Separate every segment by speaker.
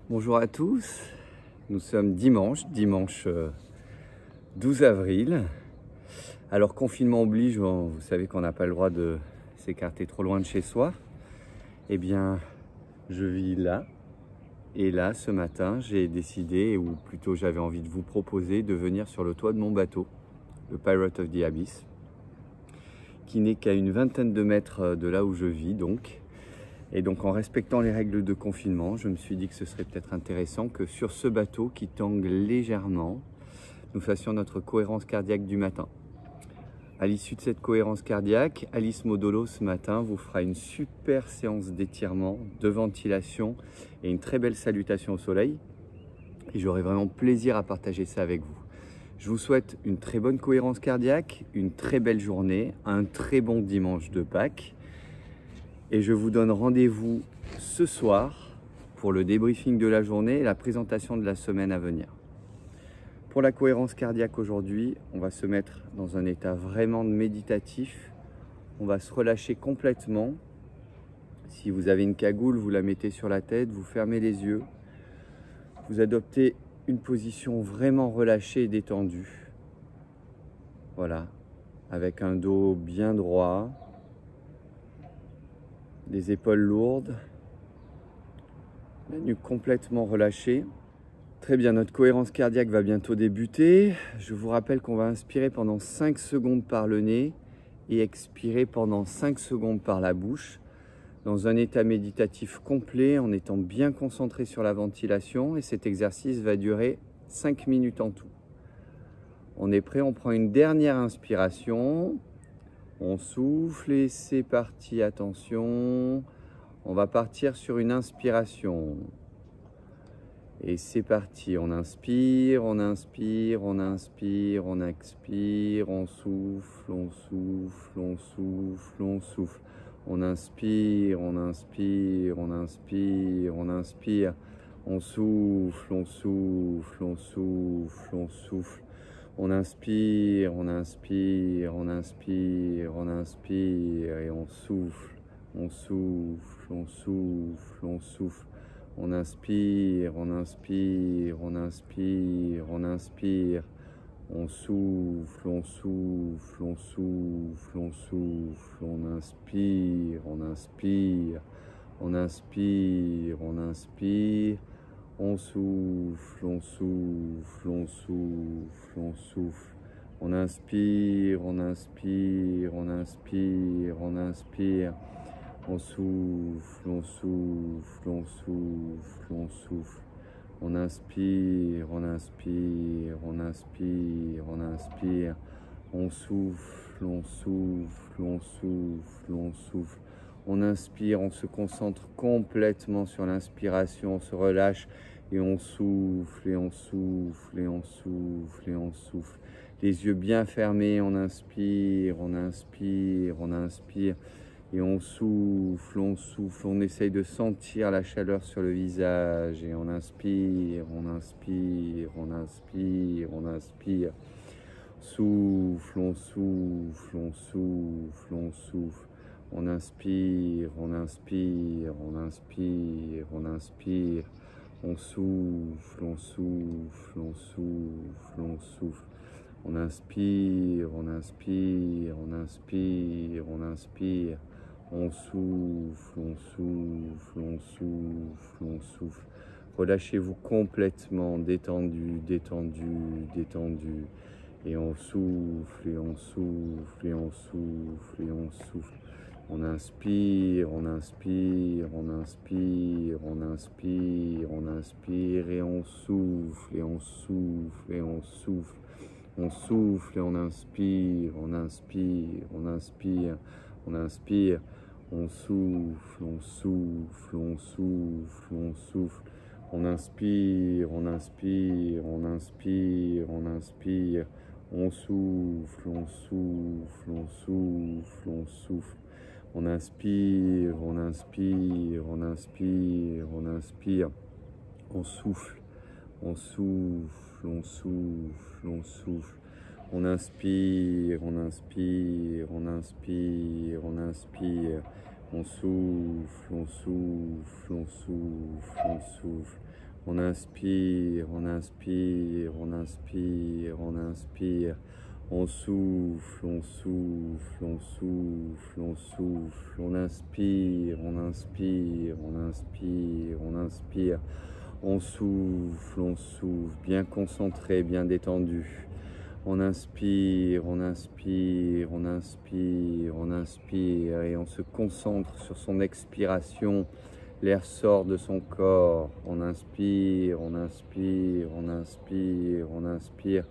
Speaker 1: Bonjour à tous, nous sommes dimanche 12 avril. Alors confinement oblige, vous savez qu'on n'a pas le droit de s'écarter trop loin de chez soi. Eh bien, je vis là, et là ce matin j'ai décidé, ou plutôt j'avais envie de vous proposer de venir sur le toit de mon bateau, le Pirate of the Abyss, qui n'est qu'à une vingtaine de mètres de là où je vis donc. Et donc en respectant les règles de confinement, je me suis dit que ce serait peut-être intéressant que sur ce bateau qui tangue légèrement, nous fassions notre cohérence cardiaque du matin. À l'issue de cette cohérence cardiaque, Alice Modolo ce matin vous fera une super séance d'étirement, de ventilation et une très belle salutation au soleil. Et j'aurai vraiment plaisir à partager ça avec vous. Je vous souhaite une très bonne cohérence cardiaque, une très belle journée, un très bon dimanche de Pâques. Et je vous donne rendez-vous ce soir pour le débriefing de la journée et la présentation de la semaine à venir. Pour la cohérence cardiaque aujourd'hui, on va se mettre dans un état vraiment méditatif. On va se relâcher complètement. Si vous avez une cagoule, vous la mettez sur la tête, vous fermez les yeux. Vous adoptez une position vraiment relâchée et détendue. Voilà, avec un dos bien droit, les épaules lourdes, la nuque complètement relâchée. Très bien, notre cohérence cardiaque va bientôt débuter. Je vous rappelle qu'on va inspirer pendant 5 secondes par le nez et expirer pendant 5 secondes par la bouche, dans un état méditatif complet, en étant bien concentré sur la ventilation. Et cet exercice va durer 5 minutes en tout. On est prêt, on prend une dernière inspiration. On souffle et c'est parti, attention. On va partir sur une inspiration. Et c'est parti, on inspire, on inspire, on inspire, on expire, on souffle, on souffle, on souffle, on souffle. On inspire, on inspire, on inspire, on inspire. On souffle, on souffle, on souffle, on souffle. On inspire, on inspire, on inspire, on inspire et on souffle, on souffle, on souffle, on souffle. On inspire, on inspire, on inspire, on inspire. On souffle, on souffle, on souffle, on souffle. On inspire, on inspire, on inspire, on inspire. On souffle, on souffle, on souffle, on souffle. On inspire, on inspire, on inspire, on inspire. On souffle, on souffle, on souffle, on souffle. On inspire, on inspire, on inspire, on inspire. On souffle, on souffle, on souffle, on souffle. On inspire, on se concentre complètement sur l'inspiration, on se relâche et on souffle, et on souffle, et on souffle, et on souffle. Les yeux bien fermés, on inspire, on inspire, on inspire. Et on souffle, on essaye de sentir la chaleur sur le visage. Et on inspire, on inspire, on inspire, on inspire. Souffle, on souffle, on souffle, on souffle. On inspire, on inspire, on inspire, on inspire. On souffle, on souffle, on souffle, on souffle. On inspire, on inspire, on inspire, on inspire. On souffle, on souffle, on souffle, on souffle. Relâchez-vous complètement, détendu, détendu, détendu. Et on souffle, et on souffle, et on souffle, et on souffle. On inspire, on inspire, on inspire, on inspire, on inspire, et on souffle, et on souffle, et on souffle. On souffle et on inspire, on inspire, on inspire, on inspire. On souffle, on souffle, on souffle, on souffle. On inspire, on inspire, on inspire, on inspire. On souffle, on souffle, on souffle, on souffle. On inspire, on inspire, on inspire, on inspire. On souffle, on souffle, on souffle, on souffle. On inspire, on inspire, on inspire, on inspire. On souffle, on souffle, on souffle, on souffle. On inspire, on inspire, on inspire, on inspire. On souffle, on souffle, on souffle, on souffle. On inspire, on inspire, on inspire, on inspire. On souffle, bien concentré, bien détendu. On inspire, on inspire, on inspire, on inspire et on se concentre sur son expiration. L'air sort de son corps. On inspire, on inspire, on inspire, on inspire.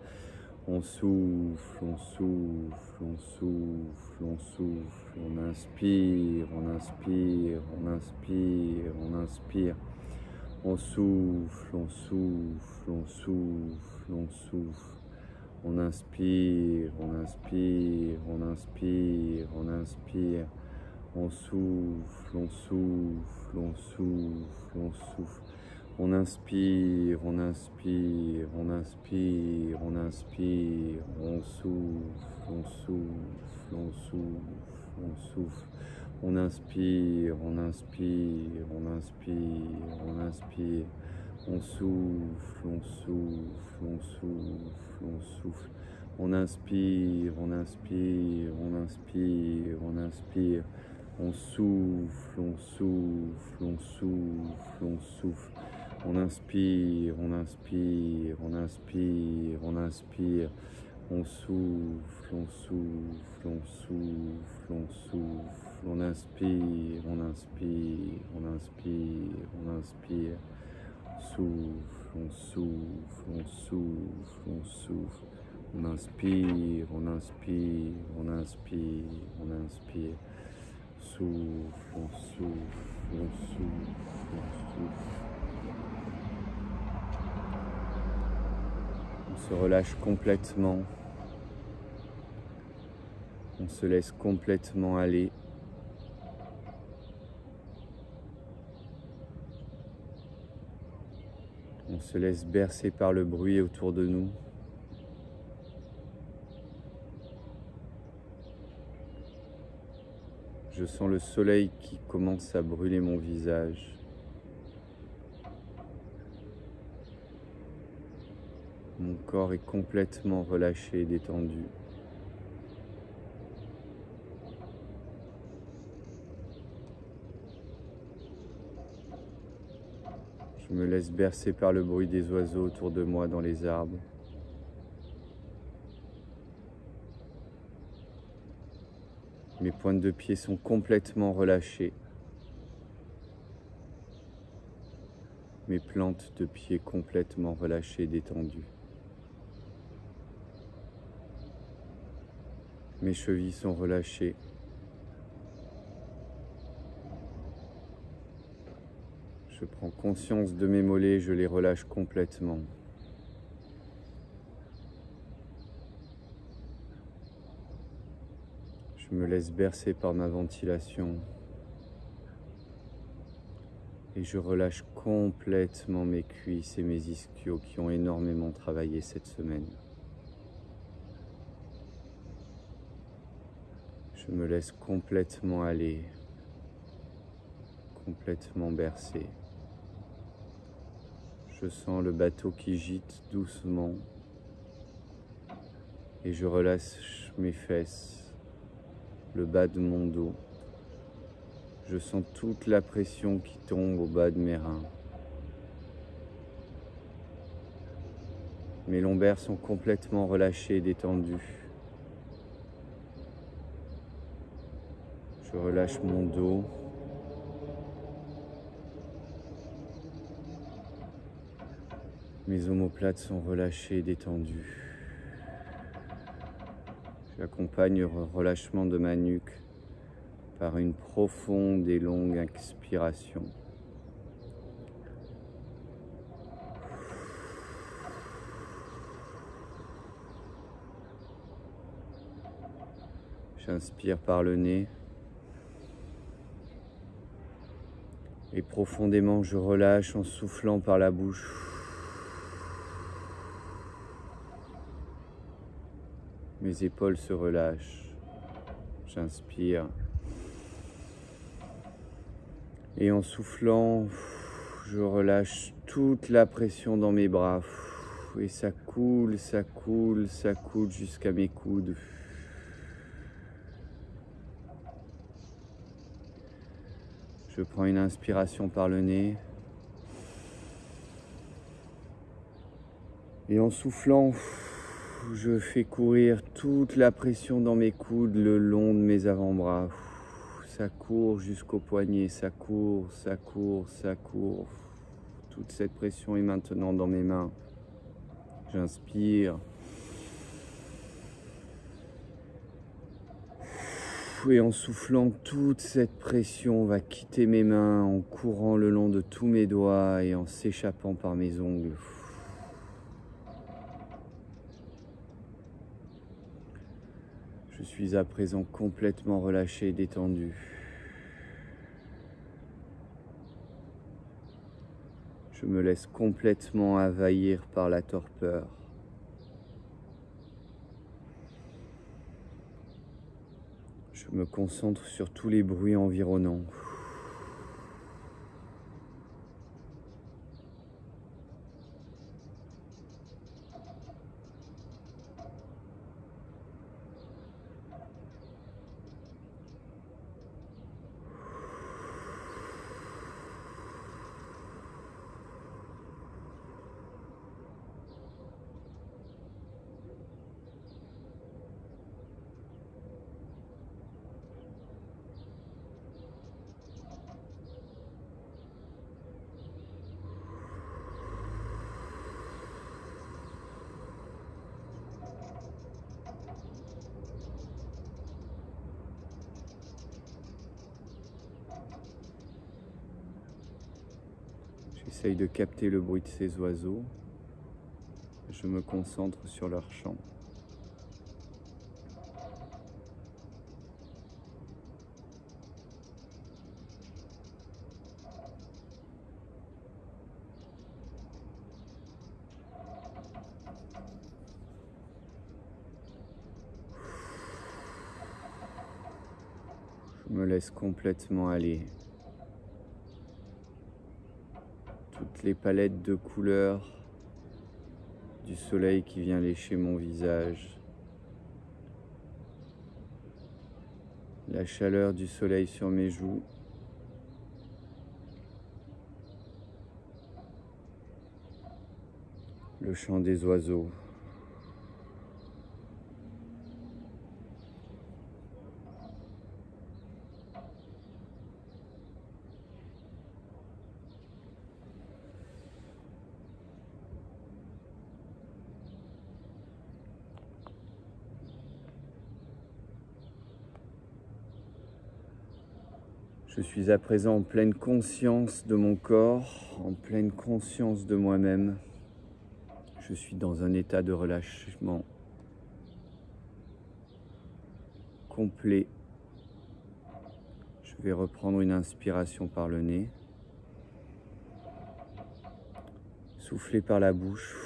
Speaker 1: On souffle, on souffle, on souffle, on souffle. On inspire, on inspire, on inspire, on inspire. On souffle, on souffle, on souffle, on souffle. On inspire, on inspire, on inspire, on inspire. On souffle, on souffle, on souffle, on souffle. On inspire, on inspire, on inspire, on inspire. On souffle, on souffle, on souffle, on souffle. On inspire, on inspire, on inspire, on inspire. On souffle, on souffle, on souffle, on souffle. On inspire, on inspire, on inspire, on inspire. On souffle, on souffle, on souffle, on souffle. On inspire, on inspire, on inspire, on inspire. On souffle, on souffle, on souffle, on souffle. On inspire, on inspire, on inspire, on inspire. Souffle, on souffle, on souffle, on souffle. On inspire, on inspire, on inspire, on inspire. Souffle, on souffle, on souffle, on souffle. On se relâche complètement. On se laisse complètement aller. On se laisse bercer par le bruit autour de nous. Je sens le soleil qui commence à brûler mon visage. Mon corps est complètement relâché et détendu. Je me laisse bercer par le bruit des oiseaux autour de moi dans les arbres. Mes pointes de pied sont complètement relâchées. Mes plantes de pied complètement relâchées et détendues. Mes chevilles sont relâchées. Je prends conscience de mes mollets, je les relâche complètement. Je me laisse bercer par ma ventilation et je relâche complètement mes cuisses et mes ischios qui ont énormément travaillé cette semaine. Je me laisse complètement aller, complètement bercer. Je sens le bateau qui gîte doucement et je relâche mes fesses, le bas de mon dos. Je sens toute la pression qui tombe au bas de mes reins. Mes lombaires sont complètement relâchés et détendus. Je relâche mon dos. Mes omoplates sont relâchées et détendues. J'accompagne le relâchement de ma nuque par une profonde et longue expiration. J'inspire par le nez et profondément je relâche en soufflant par la bouche. Mes épaules se relâchent. J'inspire. Et en soufflant, je relâche toute la pression dans mes bras. Et ça coule, ça coule, ça coule jusqu'à mes coudes. Je prends une inspiration par le nez. Et en soufflant, je fais courir toute la pression dans mes coudes le long de mes avant-bras. Ça court jusqu'au poignet, ça court, ça court, ça court. Toute cette pression est maintenant dans mes mains. J'inspire. Et en soufflant, toute cette pression va quitter mes mains en courant le long de tous mes doigts et en s'échappant par mes ongles. Je suis à présent complètement relâché et détendu. Je me laisse complètement envahir par la torpeur. Je me concentre sur tous les bruits environnants. J'essaye de capter le bruit de ces oiseaux. Je me concentre sur leur chant. Je me laisse complètement aller. Toutes les palettes de couleurs du soleil qui vient lécher mon visage. La chaleur du soleil sur mes joues. Le chant des oiseaux. Je suis à présent en pleine conscience de mon corps, en pleine conscience de moi-même. Je suis dans un état de relâchement complet. Je vais reprendre une inspiration par le nez. Souffler par la bouche.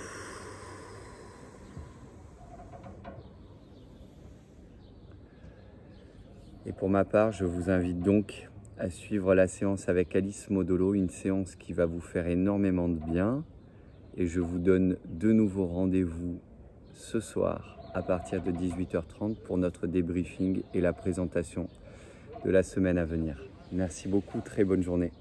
Speaker 1: Et pour ma part, je vous invite donc à suivre la séance avec Alice Modolo, une séance qui va vous faire énormément de bien. Et je vous donne de nouveau rendez-vous ce soir à partir de 18h30 pour notre débriefing et la présentation de la semaine à venir. Merci beaucoup, très bonne journée.